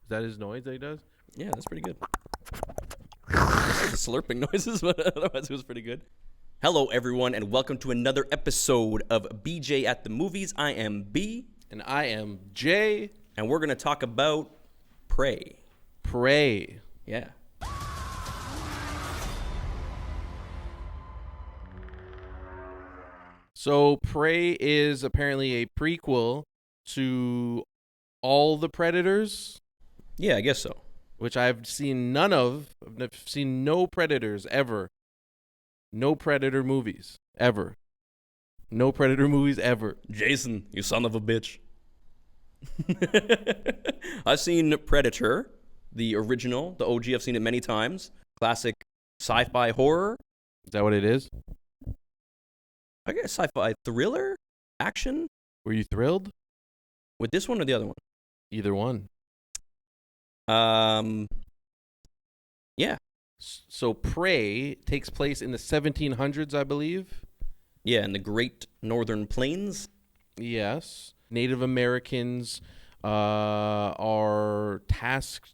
Is that his noise that he does? Yeah, that's pretty good. The slurping noises, but otherwise it was pretty good. Hello, everyone, and welcome to another episode of BJ at the Movies. I am B. And I am Jay. And we're going to talk about Prey. Prey. Yeah. So Prey is apparently a prequel to all the Predators, Yeah, I guess so. which I've seen none of. I've seen no Predators ever. No Predator movies ever. No Predator movies ever. Jason, you son of a bitch. I've seen Predator, the original, the OG. I've seen it many times. Classic sci-fi horror. Is that what it is? I guess sci-fi thriller, action. Were you thrilled? With this one or the other one? Either one. Yeah. So Prey takes place in the 1700s, I believe. Yeah, in the Great Northern Plains. Yes. Native Americans are tasked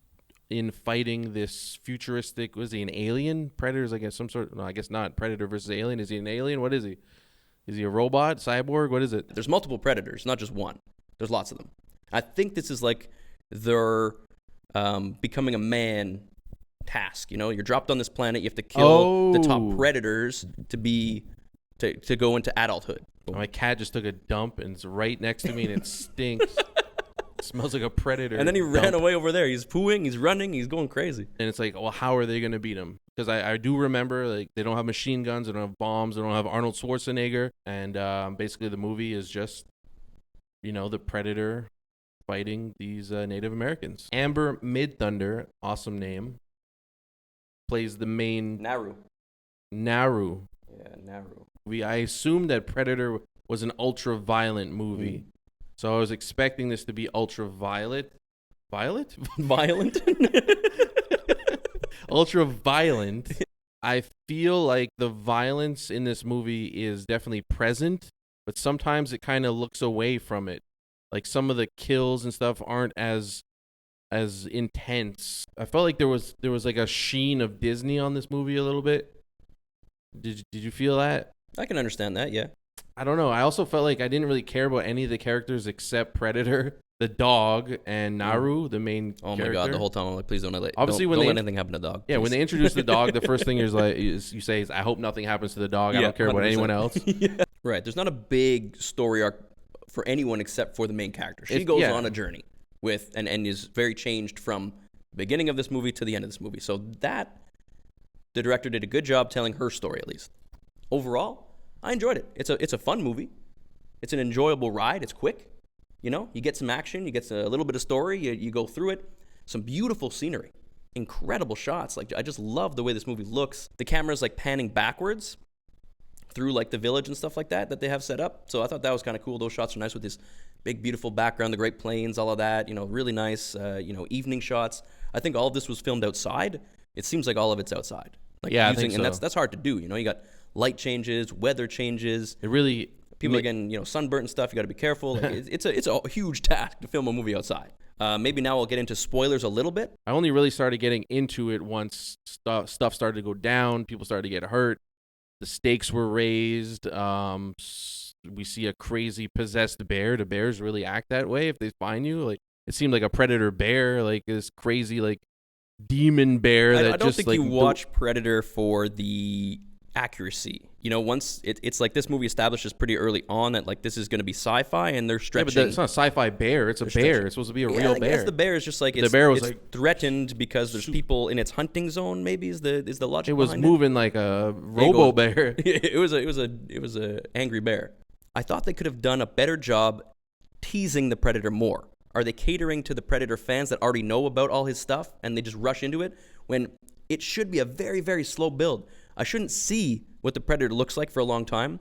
in fighting this futuristic, was he an alien? Predators, I guess, some sort, no, I guess not. Predator versus alien. Is he an alien? What is he? Is he a robot? Cyborg? What is it? There's multiple predators, not just one. There's lots of them. I think this is like their becoming a man task. You know, you're dropped on this planet. You have to kill the top predators to go into adulthood. My cat just took a dump and it's right next to me and it stinks. It smells like a predator. And then he dump. ran away over there. He's pooing, he's running, he's going crazy. And it's like, well, how are they going to beat him? Because I do remember, like, they don't have machine guns, they don't have bombs, they don't have Arnold Schwarzenegger. And basically the movie is just, you know, the Predator fighting these Native Americans. Amber Midthunder, awesome name, plays the main Naru. Yeah, Naru. I assumed that Predator was an ultra-violent movie. So I was expecting this to be ultra-violet. Violet? Violent? Ultra-violent. I feel like the violence in this movie is definitely present, but sometimes it kind of looks away from it. Like some of the kills and stuff aren't as intense. I felt like there was like a sheen of Disney on this movie a little bit. Did you feel that? I can understand that, yeah. I don't know. I also felt like I didn't really care about any of the characters except Predator, the dog, and Naru, the main character. Oh my god, the whole time I'm like, please don't let anything happen to the dog. Yeah, please. when they introduce the dog, the first thing you say is, I hope nothing happens to the dog. I don't care 100%. about anyone else. Yeah. Right. There's not a big story arc for anyone except for the main character. She goes on a journey and is very changed from the beginning of this movie to the end of this movie. So that the director did a good job telling her story, at least. Overall, I enjoyed it. It's a fun movie. It's an enjoyable ride. It's quick. You know, you get some action, you get a little bit of story, you go through it. Some beautiful scenery, incredible shots. Like, I just love the way this movie looks. The camera's like panning backwards through like the village and stuff like that they have set up. So I thought that was kind of cool. Those shots are nice with this big, beautiful background, the Great Plains, all of that. You know, really nice. Evening shots. I think all of this was filmed outside. It seems like all of it's outside. Like, yeah, I think so. And that's hard to do. You know, you got light changes, weather changes. It really. People are getting, sunburnt and stuff. You got to be careful. Like, it's a huge task to film a movie outside. Maybe now I'll get into spoilers a little bit. I only really started getting into it once stuff started to go down. People started to get hurt. The stakes were raised. We see a crazy possessed bear. Do bears really act that way if they find you? Like, it seemed like a predator bear, like this crazy like demon bear. I don't think you watch Predator for the accuracy. You know, once it's like this movie establishes pretty early on that like this is going to be sci-fi and they're stretching. Yeah, but it's not a sci-fi bear. It's a bear. Stretching. It's supposed to be a real bear. I guess the bear is just like the bear was it's like threatened because there's people in its hunting zone. Maybe is the logic. It was moving like a robo bear. It was a angry bear. I thought they could have done a better job teasing the Predator more. Are they catering to the Predator fans that already know about all his stuff and they just rush into it when it should be a very, very slow build? I shouldn't see what the Predator looks like for a long time.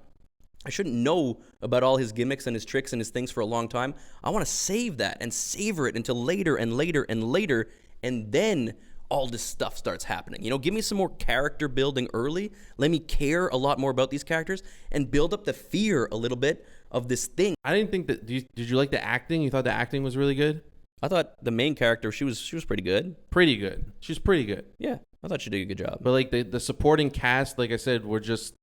I shouldn't know about all his gimmicks and his tricks and his things for a long time. I want to save that and savor it until later and later and later, and then all this stuff starts happening. You know, give me some more character building early. Let me care a lot more about these characters and build up the fear a little bit of this thing. I didn't think that. Did you like the acting? You thought the acting was really good? I thought the main character, she was pretty good. Pretty good. She's pretty good. Yeah, I thought she did a good job. But like the supporting cast, like I said, were just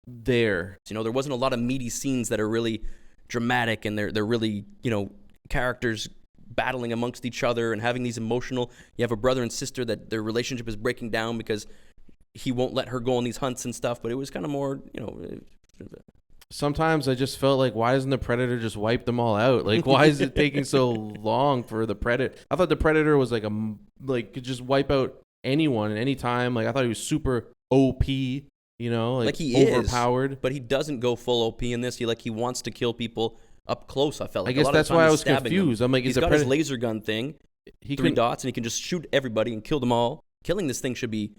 there. You know, there wasn't a lot of meaty scenes that are really dramatic, and they're really, you know, characters battling amongst each other and having these emotional. You have a brother and sister that their relationship is breaking down because he won't let her go on these hunts and stuff. But it was kind of more, you know. Sometimes I just felt like, why doesn't the Predator just wipe them all out? Like, why is it taking so long for the Predator? I thought the Predator was could just wipe out anyone at any time. Like, I thought he was super OP, you know, like he overpowered. But he doesn't go full OP in this. He wants to kill people up close. I felt like. I guess that's why I was confused. I'm like, he's got his laser gun thing, three dots, and he can just shoot everybody and kill them all. Killing this thing should be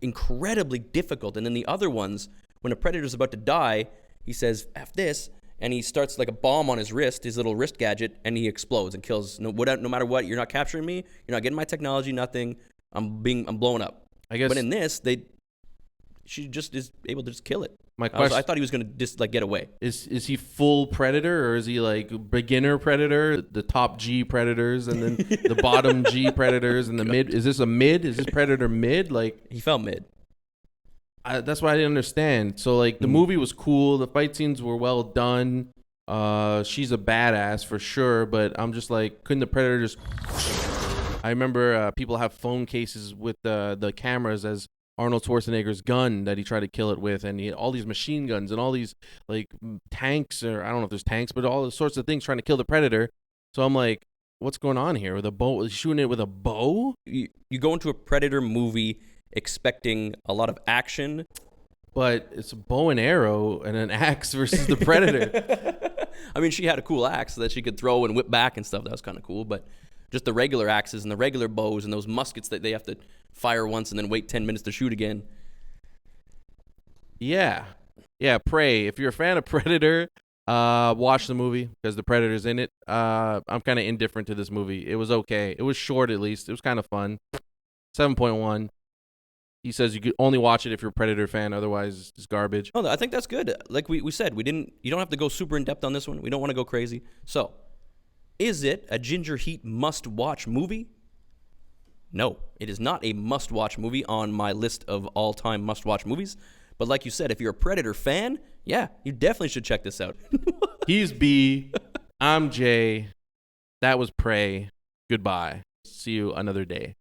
incredibly difficult. And then the other ones, when a Predator's about to die, he says, F this, and he starts like a bomb on his wrist, his little wrist gadget, and he explodes and kills. No matter what, you're not capturing me, you're not getting my technology, nothing. I'm blowing up. I guess. But in this, she just is able to just kill it. My question, I thought he was going to just like get away. Is he full Predator, or is he like beginner Predator, the top G Predators, and then the bottom G Predators, and the mid? Is this a mid? Is this Predator mid? Like, he felt mid. That's what I didn't understand. So like the movie was cool, the fight scenes were well done. She's a badass for sure, but I'm just like, couldn't the Predator just? I remember people have phone cases with the cameras as Arnold Schwarzenegger's gun that he tried to kill it with, and he had all these machine guns and all these like tanks, or I don't know if there's tanks, but all sorts of things trying to kill the Predator. So I'm like, what's going on here? With a bow, shooting it with a bow? You go into a Predator movie expecting a lot of action, but it's a bow and arrow and an axe versus the Predator. I mean, she had a cool axe that she could throw and whip back and stuff. That was kind of cool, but just the regular axes and the regular bows and those muskets that they have to fire once and then wait 10 minutes to shoot again. Yeah, Prey. If you're a fan of Predator, watch the movie because the Predator's in it. I'm kind of indifferent to this movie. It was okay. It was short, at least. It was kind of fun. 7.1. He says you could only watch it if you're a Predator fan, otherwise it's garbage. Oh, I think that's good. Like we said, you don't have to go super in depth on this one. We don't want to go crazy. So, is it a Ginger Heat must-watch movie? No, it is not a must-watch movie on my list of all-time must-watch movies. But like you said, if you're a Predator fan, yeah, you definitely should check this out. He's B. I'm J. That was Prey. Goodbye. See you another day.